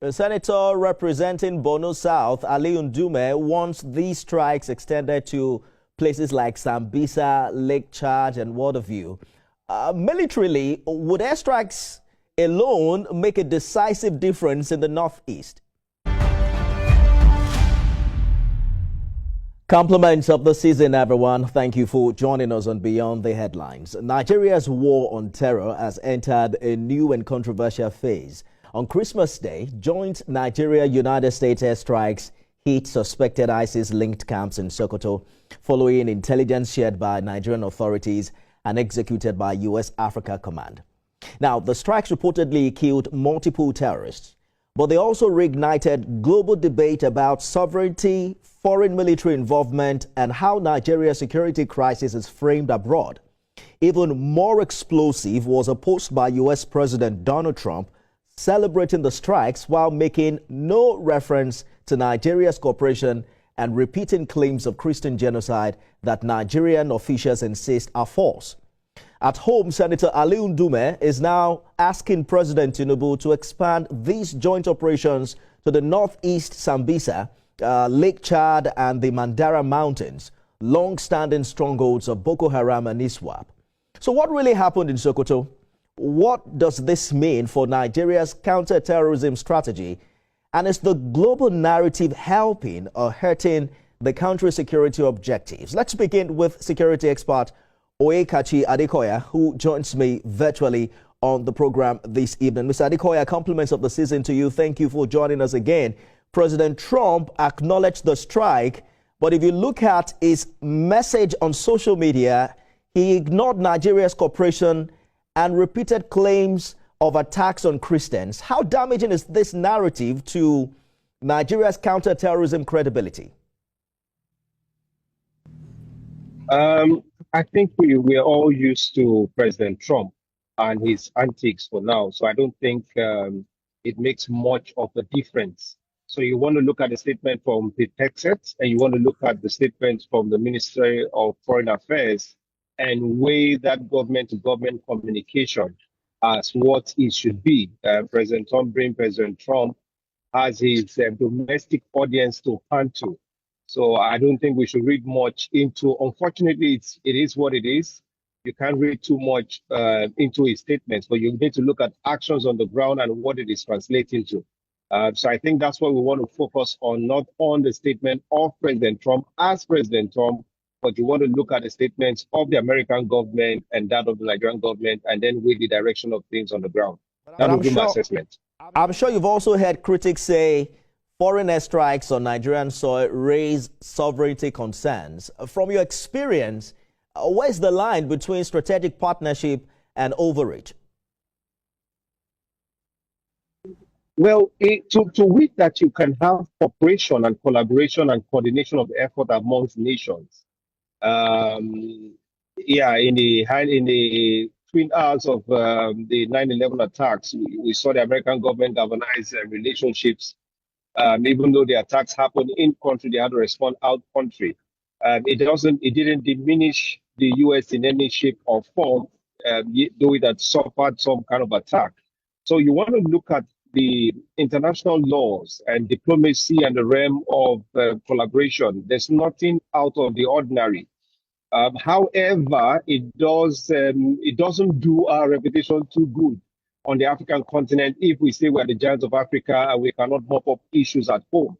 A senator representing Borno South, Ali Ndume, wants these strikes extended to places like Sambisa, Lake Chad, and Waterview. Militarily, would airstrikes alone make a decisive difference in the Northeast? Compliments of the season, everyone. Thank you for joining us on Beyond the Headlines. Nigeria's war on terror has entered a new and controversial phase. On Christmas Day, joint Nigeria-United States airstrikes hit suspected ISIS-linked camps in Sokoto, following intelligence shared by Nigerian authorities and executed by U.S. Africa Command. Now, the strikes reportedly killed multiple terrorists, but they also reignited global debate about sovereignty, foreign military involvement, and how Nigeria's security crisis is framed abroad. Even more explosive was a post by U.S. President Donald Trump celebrating the strikes while making no reference to Nigeria's cooperation and repeating claims of Christian genocide that Nigerian officials insist are false. At home, Senator Ali Ndume is now asking President Tinubu to expand these joint operations to the northeast Sambisa, Lake Chad, and the Mandara Mountains, long-standing strongholds of Boko Haram and ISWAP. So what really happened in Sokoto? What does this mean for Nigeria's counter-terrorism strategy? And is the global narrative helping or hurting the country's security objectives? Let's begin with security expert Oyekachi Adekoya, who joins me virtually on the program this evening. Mr. Adekoya, compliments of the season to you. Thank you for joining us again. President Trump acknowledged the strike, but if you look at his message on social media, he ignored Nigeria's cooperation and repeated claims of attacks on Christians. How damaging is this narrative to Nigeria's counter-terrorism credibility? I think we are all used to President Trump and his antics for now, so I don't think it makes much of a difference. So you want to look at the statement from the Texas, and you want to look at the statement from the Ministry of Foreign Affairs and weigh that government-to-government communication as what it should be. President Trump has his domestic audience to handle. So I don't think we should read much into. Unfortunately, it is what it is. You can't read too much into his statements, but you need to look at actions on the ground and what it is translating to. So I think that's what we want to focus on, not on the statement of President Trump as President Trump, but you want to look at the statements of the American government and that of the Nigerian government, and then with the direction of things on the ground. That would be my assessment. I'm sure you've also heard critics say foreign airstrikes on Nigerian soil raise sovereignty concerns. From your experience, where's the line between strategic partnership and overreach? Well, to wit that you can have cooperation and collaboration and coordination of effort amongst nations. In the twin hours of the 9/11 attacks, we saw the American government galvanize relationships. Even though the attacks happened in country, they had to respond out country. It didn't diminish the U.S. in any shape or form, though it had suffered some kind of attack. So you want to look at the international laws and diplomacy and the realm of collaboration. There's nothing out of the ordinary. However, it doesn't do our reputation too good on the African continent if we say we're the giants of Africa and we cannot mop up issues at home.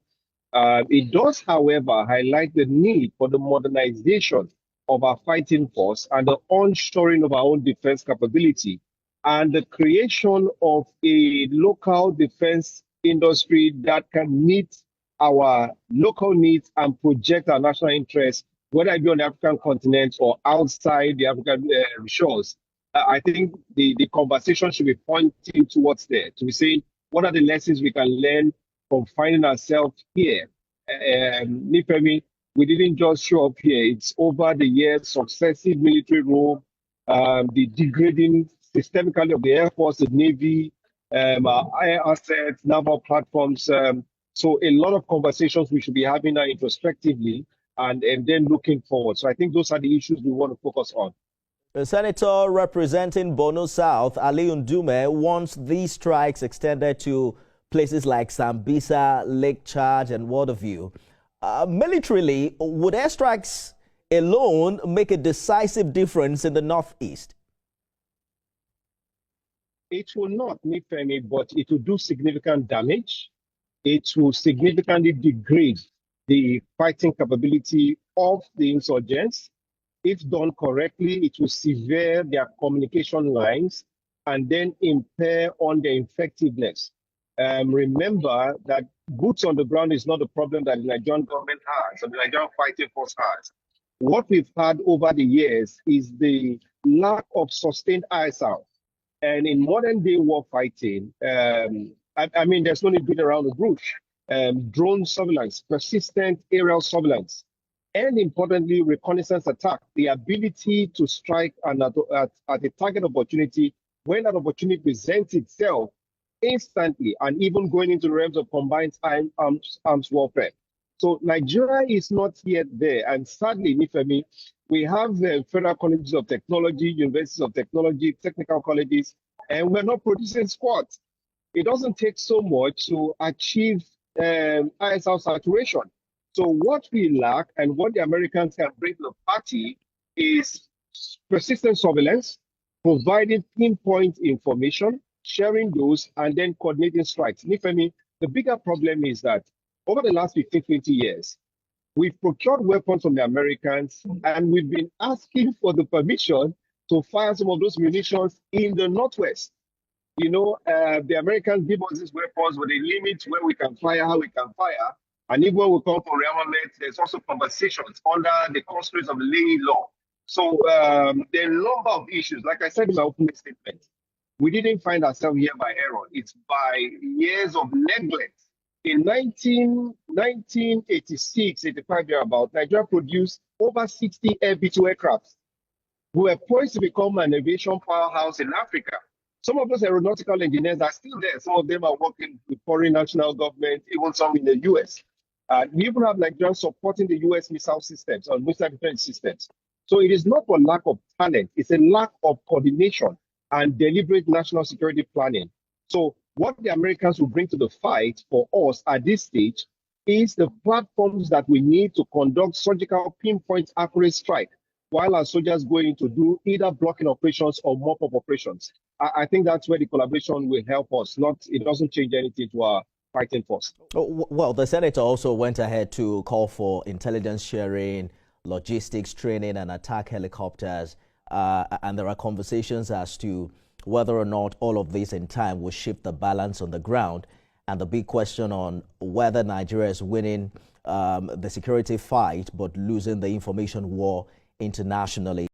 It does, however, highlight the need for the modernization of our fighting force and the onshoring of our own defense capability and the creation of a local defense industry that can meet our local needs and project our national interests, whether it be on the African continent or outside the African shores. I think the conversation should be pointing towards there, to be saying, what are the lessons we can learn from finding ourselves here? Nifemi, we didn't just show up here. It's over the years, successive military rule, the degrading systemically of the Air Force, the Navy, our air assets, naval platforms. So a lot of conversations we should be having now introspectively and then looking forward. So I think those are the issues we want to focus on. The senator representing Borno South, Ali Ndume, wants these strikes extended to places like Sambisa, Lake Charge, and what have you. Militarily, would airstrikes alone make a decisive difference in the Northeast? It will not, Nifemi, but it will do significant damage. It will significantly degrade the fighting capability of the insurgents. If done correctly, it will sever their communication lines and then impair on their effectiveness. Remember that boots on the ground is not the problem that the Nigerian government has, or the Nigerian fighting force has. What we've had over the years is the lack of sustained ISR. And in modern day war fighting, I mean, there's no need beating around the bush. Drone surveillance, persistent aerial surveillance, and importantly, reconnaissance attack, the ability to strike at a target opportunity when that opportunity presents itself instantly, and even going into the realms of combined arms warfare. So Nigeria is not yet there. And sadly, Nifemi, we have federal colleges of technology, universities of technology, technical colleges, and we're not producing squads. It doesn't take so much to achieve ISR saturation. So what we lack and what the Americans can bring to the party is persistent surveillance, providing pinpoint information, sharing those, and then coordinating strikes. Nifemi, the bigger problem is that over the last 15, 20 years, we've procured weapons from the Americans, and we've been asking for the permission to fire some of those munitions in the Northwest. You know, the Americans give us these weapons with a limit where we can fire, how we can fire. And even when we come for rearmament, there's also conversations under the constraints of the Leahy law. So there are a number of issues. Like I said in my opening statement, we didn't find ourselves here by error. It's by years of neglect. In 1986, 85 thereabout, Nigeria produced over 60 Air-B2 aircraft. We were poised to become an aviation powerhouse in Africa. Some of those aeronautical engineers are still there. Some of them are working with foreign national government, even some in the US. We even have Nigerians supporting the US missile systems or missile defense systems. So it is not for lack of talent, it's a lack of coordination and deliberate national security planning. So what the Americans will bring to the fight for us at this stage is the platforms that we need to conduct surgical pinpoint accurate strike while our soldiers go in to do either blocking operations or mop-up operations. I think that's where the collaboration will help us. It doesn't change anything to our fighting force. Well, the senator also went ahead to call for intelligence sharing, logistics training, and attack helicopters. And there are conversations as to whether or not all of this in time will shift the balance on the ground. And the big question on whether Nigeria is winning the security fight but losing the information war internationally.